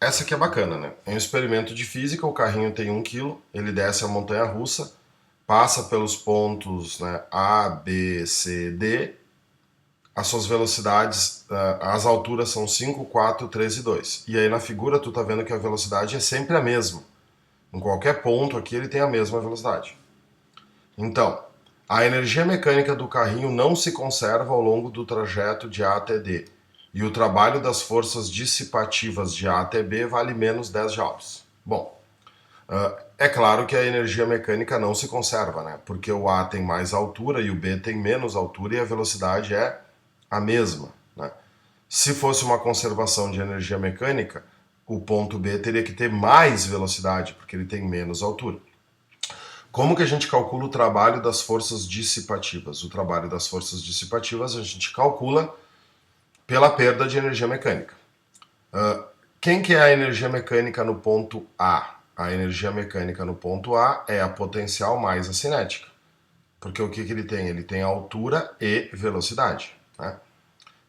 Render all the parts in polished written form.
essa aqui é bacana, né? Em um experimento de física, o carrinho tem 1 kg, ele desce a montanha-russa, passa pelos pontos, né, A, B, C, D, as suas velocidades, as alturas são 5, 4, 3 e 2. E aí na figura tu tá vendo que a velocidade é sempre a mesma. Em qualquer ponto aqui ele tem a mesma velocidade. Então, a energia mecânica do carrinho não se conserva ao longo do trajeto de A até D. E o trabalho das forças dissipativas de A até B vale menos 10 joules. Bom, é claro que a energia mecânica não se conserva, né? Porque o A tem mais altura e o B tem menos altura e a velocidade é a mesma, né? Se fosse uma conservação de energia mecânica, o ponto B teria que ter mais velocidade, porque ele tem menos altura. Como que a gente calcula o trabalho das forças dissipativas? O trabalho das forças dissipativas a gente calcula pela perda de energia mecânica. Quem que é a energia mecânica no ponto A? A energia mecânica no ponto A é a potencial mais a cinética. Porque o que ele tem? Ele tem altura e velocidade, né?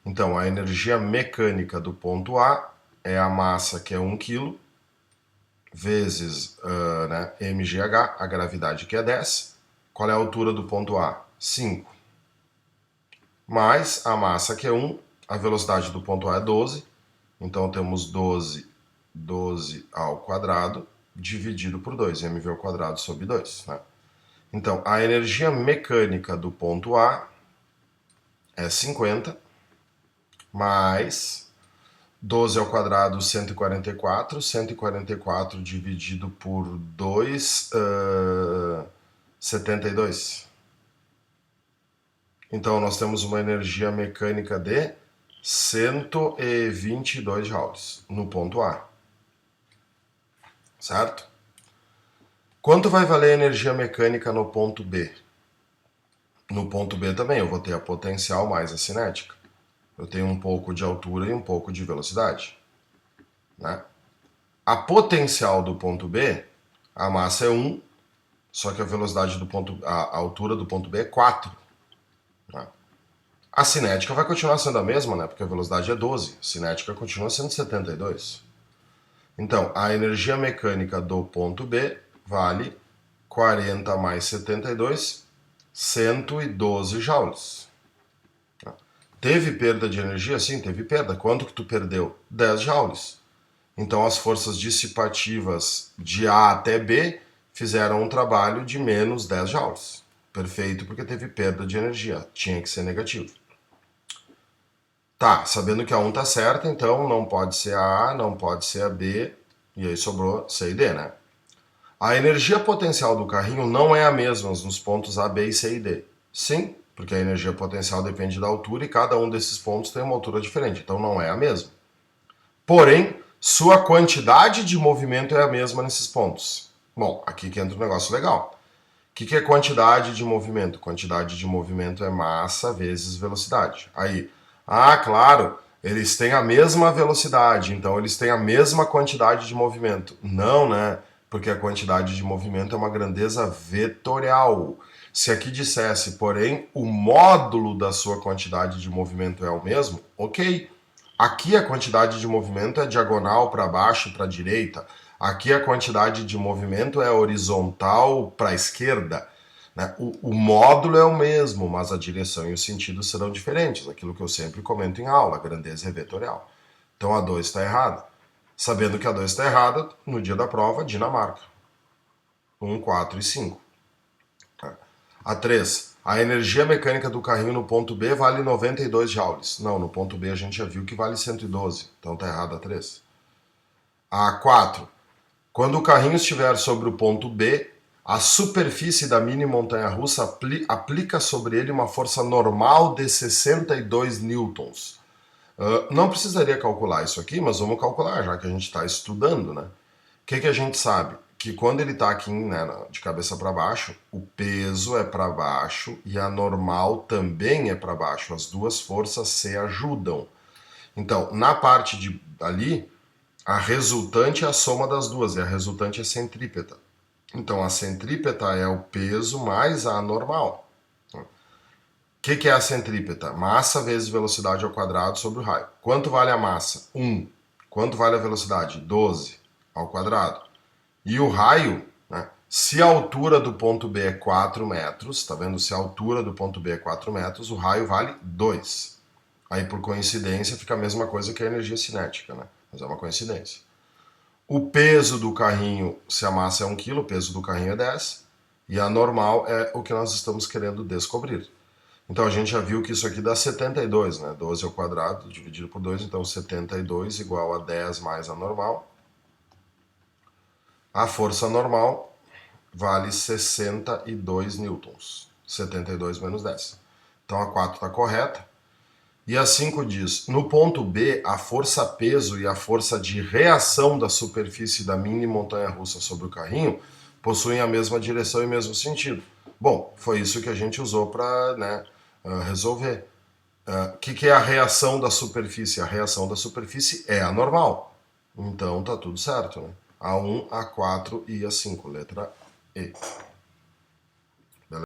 Então, a energia mecânica do ponto A é a massa, que é 1 kg, vezes né, mgh, a gravidade, que é 10. Qual é a altura do ponto A? 5. Mais a massa, que é 1, a velocidade do ponto A é 12. Então, temos 12 ao quadrado, dividido por 2, mv ao quadrado sobre 2. Né? Então, a energia mecânica do ponto A é 50, mais 12 ao quadrado, 144. 144 dividido por 2, 72. Então, nós temos uma energia mecânica de 122 joules no ponto A. Certo? Quanto vai valer a energia mecânica no ponto B? No ponto B também eu vou ter a potencial mais a cinética. Eu tenho um pouco de altura e um pouco de velocidade. Né? A potencial do ponto B, a massa é 1, só que a velocidade do ponto, a altura do ponto B é 4. Né? A cinética vai continuar sendo a mesma, né? Porque a velocidade é 12. A cinética continua sendo 72. Então, a energia mecânica do ponto B vale 40 mais 72, 112 joules. Teve perda de energia? Sim, teve perda. Quanto que tu perdeu? 10 joules. Então, as forças dissipativas de A até B fizeram um trabalho de menos 10 joules. Perfeito, porque teve perda de energia. Tinha que ser negativo. Tá, sabendo que a 1 tá certa, então não pode ser a A, não pode ser a B, e aí sobrou C e D, né? A energia potencial do carrinho não é a mesma nos pontos A, B, C e D. Sim, porque a energia potencial depende da altura e cada um desses pontos tem uma altura diferente, então não é a mesma. Porém, sua quantidade de movimento é a mesma nesses pontos. Bom, aqui que entra um negócio legal. O que é quantidade de movimento? Quantidade de movimento é massa vezes velocidade. Aí, claro, eles têm a mesma velocidade, então eles têm a mesma quantidade de movimento. Não, né? Porque a quantidade de movimento é uma grandeza vetorial. Se aqui dissesse, porém, o módulo da sua quantidade de movimento é o mesmo, ok. Aqui a quantidade de movimento é diagonal para baixo, para a direita. Aqui a quantidade de movimento é horizontal para a esquerda. Né? O módulo é o mesmo, mas a direção e o sentido serão diferentes. Aquilo que eu sempre comento em aula, a grandeza é vetorial. Então a 2 está errada. Sabendo que a 2 está errada, no dia da prova, Dinamarca. 1, 4 e 5. A 3. A energia mecânica do carrinho no ponto B vale 92 joules. Não, no ponto B a gente já viu que vale 112. Então está errada a 3. A 4. Quando o carrinho estiver sobre o ponto B, a superfície da mini montanha-russa aplica sobre ele uma força normal de 62 newtons. Não precisaria calcular isso aqui, mas vamos calcular, já que a gente está estudando, né? O que a gente sabe? Que quando ele está aqui, né, de cabeça para baixo, o peso é para baixo e a normal também é para baixo. As duas forças se ajudam. Então, na parte de ali, a resultante é a soma das duas, e a resultante é centrípeta. Então, a centrípeta é o peso mais a normal. O que é a centrípeta? Massa vezes velocidade ao quadrado sobre o raio. Quanto vale a massa? 1. Quanto vale a velocidade? 12 ao quadrado. E o raio, né? Se a altura do ponto B é 4 metros, tá vendo? Se a altura do ponto B é 4 metros, o raio vale 2. Aí, por coincidência, fica a mesma coisa que a energia cinética, né? Mas é uma coincidência. O peso do carrinho, se a massa é 1 kg, o peso do carrinho é 10. E a normal é o que nós estamos querendo descobrir. Então, a gente já viu que isso aqui dá 72, né? 12 ao quadrado dividido por 2, então 72 igual a 10 mais a normal. A força normal vale 62 newtons. 72 menos 10. Então a 4 está correta. E a 5 diz, no ponto B, a força-peso e a força de reação da superfície da mini montanha-russa sobre o carrinho possuem a mesma direção e mesmo sentido. Bom, foi isso que a gente usou para, né, resolver. O que é a reação da superfície? A reação da superfície é a normal. Então tá tudo certo, né? A1, A4 e A5, letra E.